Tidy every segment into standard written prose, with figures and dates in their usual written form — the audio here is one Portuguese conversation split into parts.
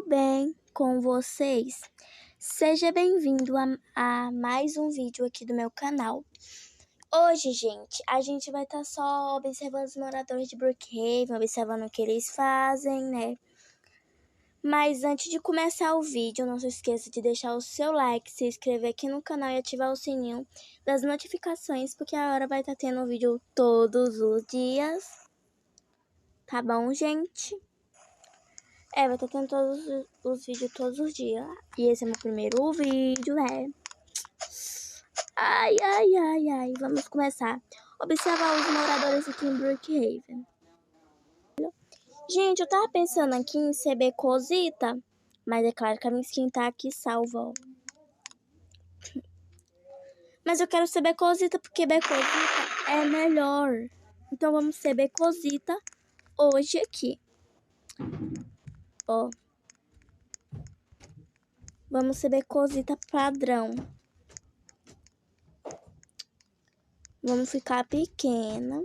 Bem com vocês? Seja bem-vindo a mais um vídeo aqui do meu canal. Hoje, gente, a gente vai estar só observando os moradores de Brookhaven, observando o que eles fazem, né? Mas antes de começar o vídeo, não se esqueça de deixar o seu like, se inscrever aqui no canal e ativar o sininho das notificações, porque a hora vai estar tendo um vídeo todos os dias. Tá bom, gente? Vai estar tendo todos os vídeos todos os dias. E esse é meu primeiro vídeo, né? Ai. Vamos começar. Observar os moradores aqui em Brookhaven. Gente, eu tava pensando aqui em ser Becosita. Mas é claro que a minha skin tá aqui salva, ó. Mas eu quero ser Becosita porque Becosita é melhor. Então vamos ser Becosita hoje aqui. Ó. Vamos ser Becosita padrão. Vamos ficar pequena.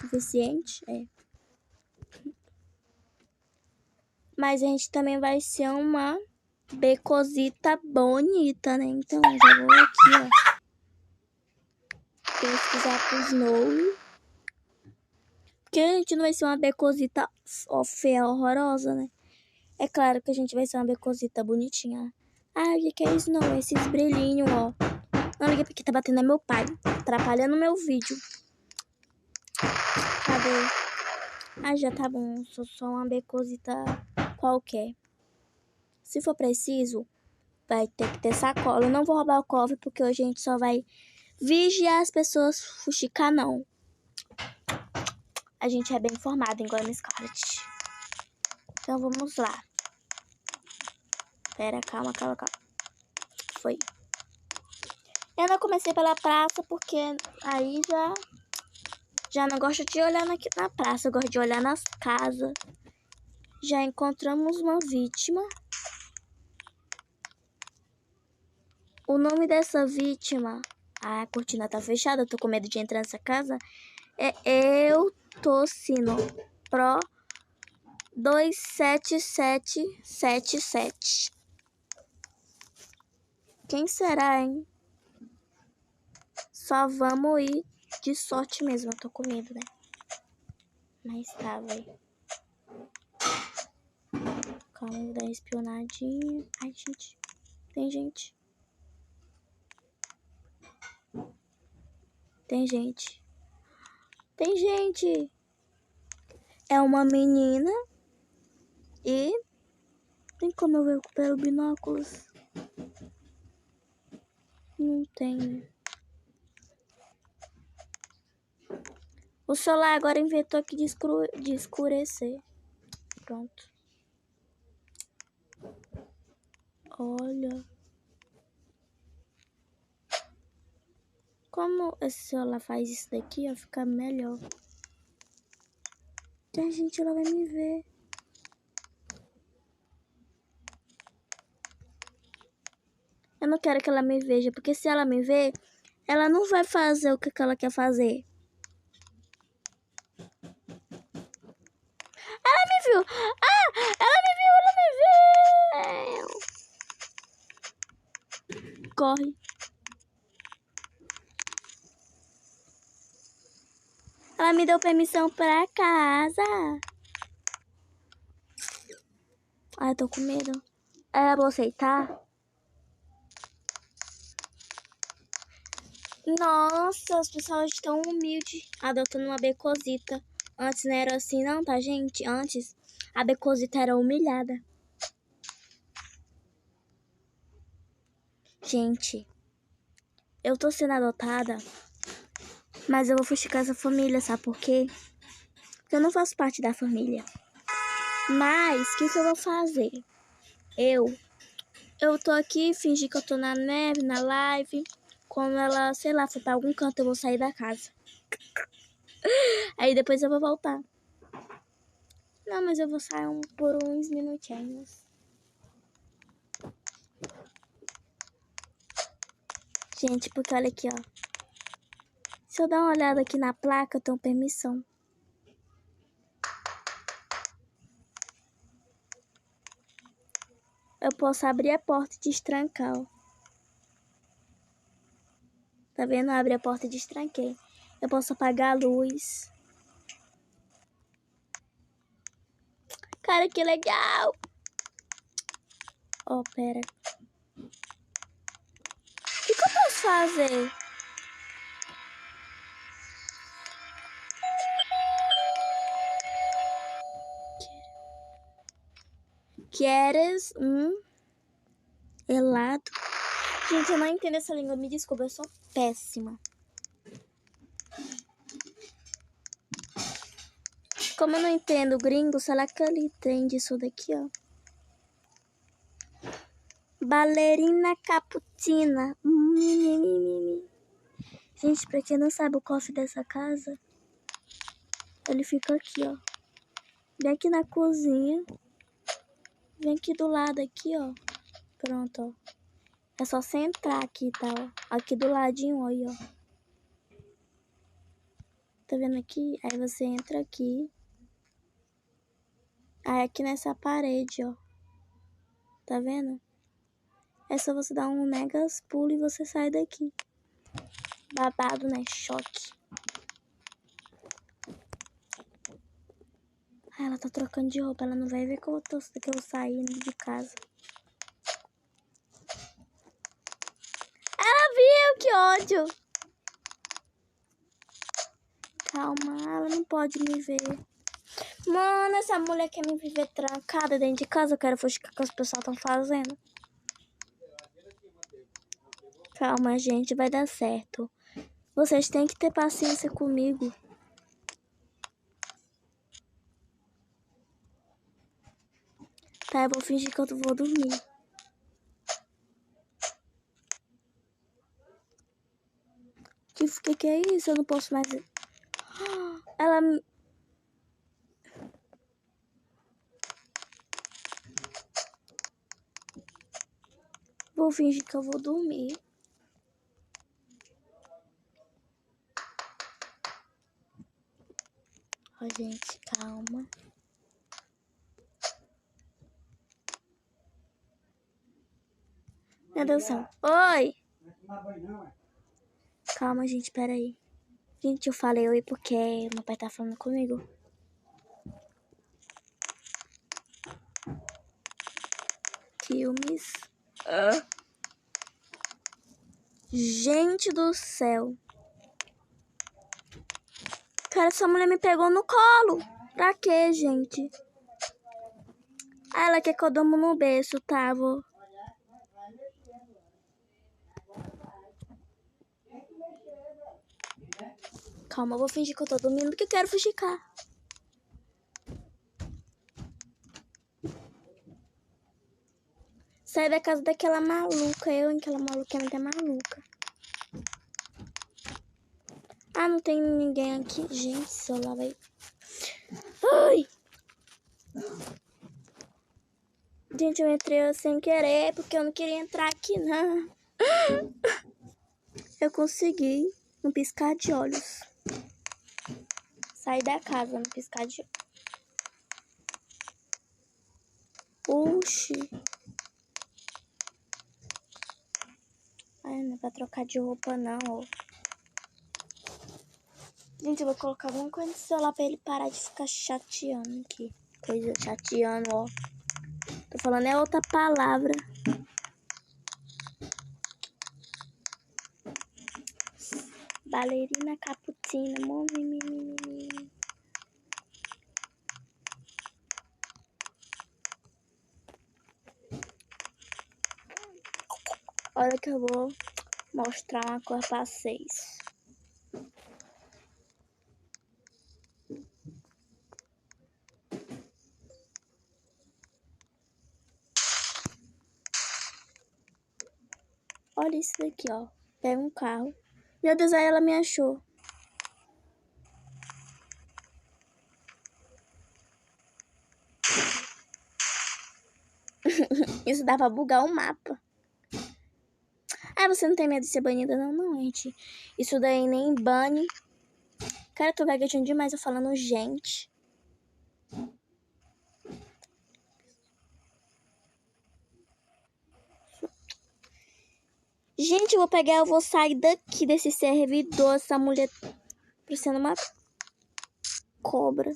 Suficiente? É. Mas a gente também vai ser uma Becosita bonita, né? Então, eu já vou aqui, ó. Pesquisar pro Snow. Porque a gente não vai ser uma Becosita feia, horrorosa, né? É claro que a gente vai ser uma Becosita bonitinha. Ah, o que é isso? Não, esses brilhinhos, ó. Não liguei porque tá batendo é meu pai. Atrapalhando meu vídeo. Cadê? Ah, já tá bom. Sou só uma Becosita qualquer. Se for preciso, vai ter que ter sacola. Eu não vou roubar o cofre porque hoje a gente só vai vigiar as pessoas fuxicar, não. A gente é bem informado, igual a Scarlet. Então vamos lá. Pera, calma. Foi. Eu não comecei pela praça porque aí já não gosto de olhar na praça. Eu gosto de olhar nas casas. Já encontramos uma vítima. O nome dessa vítima... Ah, a cortina tá fechada, eu tô com medo de entrar nessa casa. É Eutocino Pro 27777. Quem será, hein? Só vamos ir de sorte mesmo. Eu tô com medo, né? Mas tá, velho. Calma, vou dar uma espionadinha. Ai, gente. Tem gente. Tem gente. É uma menina. E tem como eu ver pelo binóculos? Não tem. O celular agora inventou aqui de escurecer. Pronto. Olha. Como esse celular faz isso daqui, ó, fica melhor. Tem gente, ela vai me ver. Eu não quero que ela me veja, porque se ela me ver, ela não vai fazer o que ela quer fazer. Ela me viu! Ah! Ela me viu! Corre. Ela me deu permissão pra casa. Ai, eu tô com medo. Eu vou aceitar? Nossa, as pessoas estão humildes adotando uma Becosita. Antes não era assim não, tá, gente? Antes a Becosita era humilhada. Gente, eu tô sendo adotada, mas eu vou fuxicar essa família, sabe por quê? Porque eu não faço parte da família. Mas, o que eu vou fazer? Eu tô aqui, fingir que eu tô na neve, na live. Quando ela, sei lá, for pra algum canto, eu vou sair da casa. Aí depois eu vou voltar. Não, mas eu vou sair por uns minutinhos. Gente, porque olha aqui, ó. Se eu dar uma olhada aqui na placa, eu tenho permissão. Eu posso abrir a porta e destrancar, ó. Tá vendo? Abre a porta e destranquei. Eu posso apagar a luz. Cara, que legal! Ó, pera. O que eu posso fazer? Queres um helado? Gente, eu não entendo essa língua. Me desculpa, eu sou péssima. Como eu não entendo gringo, será que ele entende isso daqui, ó? Ballerina Caputina. Gente, pra quem não sabe o cofre dessa casa, ele fica aqui, ó. Vem aqui na cozinha. Vem aqui do lado, aqui, ó. Pronto, ó. É só você entrar aqui, tá, ó. Aqui do ladinho, ó, aí, ó. Tá vendo aqui? Aí você entra aqui. Aí aqui nessa parede, ó. Tá vendo? É só você dar um megas pulo e você sai daqui. Babado, né? Choque. Ah, ela tá trocando de roupa. Ela não vai ver que eu saí de casa. Ela viu, que ódio. Calma, ela não pode me ver. Mano, essa mulher quer me viver trancada dentro de casa. Eu quero fugir o que as pessoas estão fazendo. Calma, gente, vai dar certo. Vocês têm que ter paciência comigo. Tá, eu vou fingir que eu vou dormir. Que é isso? Eu não posso mais... Ela... Vou fingir que eu vou dormir. Ó, gente, calma. Meu Deus do céu. Oi! Calma, gente, peraí. Gente, eu falei oi porque meu pai tá falando comigo. Filmes. Gente do céu. Cara, essa mulher me pegou no colo. Pra quê, gente? Ah, ela quer que eu durmo no berço, tá? Vou... Calma, eu vou fingir que eu tô dormindo porque eu quero fuxicar. Sai da casa daquela maluca. Eu, aquela maluca, é maluca. Ah, não tem ninguém aqui. Gente, o celular vai... Ai! Gente, eu entrei sem querer porque eu não queria entrar aqui, não. Eu consegui, no piscar de olhos. Sair da casa, no piscar de olhos. Oxi. Ai, não é pra trocar de roupa, não, ó. Gente, eu vou colocar alguma coisa no celular pra ele parar de ficar chateando aqui. Coisa chateando, ó. Tô falando é outra palavra. Ballerina Caputina. Olha que eu vou mostrar uma cor pra vocês. Olha isso daqui, ó. Pega um carro. Meu Deus, aí ela me achou. Isso dá pra bugar o mapa. Ah, você não tem medo de ser banida? Não, não, gente. Isso daí nem bane. Cara, eu tô gaguejando demais, eu falando gente. Gente, eu vou sair daqui desse servidor. Essa mulher parecendo uma cobra.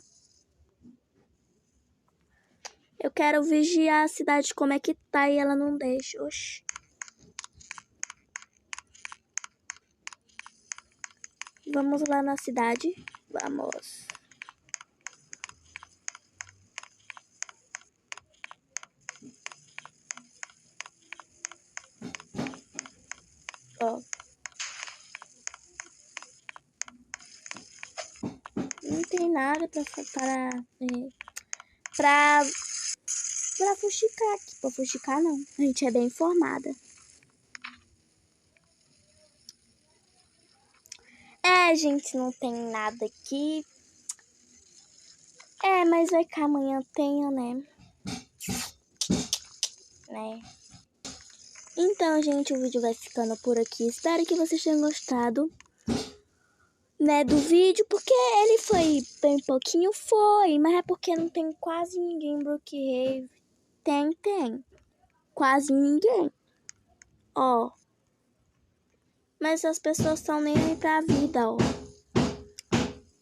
Eu quero vigiar a cidade como é que tá e ela não deixa. Oxi. Vamos lá na cidade. Vamos. Ó. Não tem nada pra fuxicar aqui. Pra fuxicar não. A gente é bem informada. Gente, não tem nada aqui. Mas vai que amanhã tenha, né? Então, gente, o vídeo vai ficando por aqui. Espero que vocês tenham gostado, né, do vídeo. Porque ele foi bem pouquinho, mas é porque não tem quase ninguém em Brookhaven. Tem. Quase ninguém. Ó. Mas as pessoas estão nem aí pra vida, ó.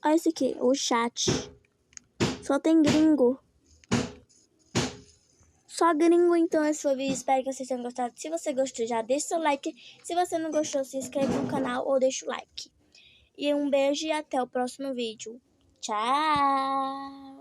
Olha isso aqui, o chat. Só tem gringo. Só gringo, então esse foi o vídeo. Espero que vocês tenham gostado. Se você gostou, já deixa seu like. Se você não gostou, se inscreve no canal ou deixa o like. E um beijo e até o próximo vídeo. Tchau!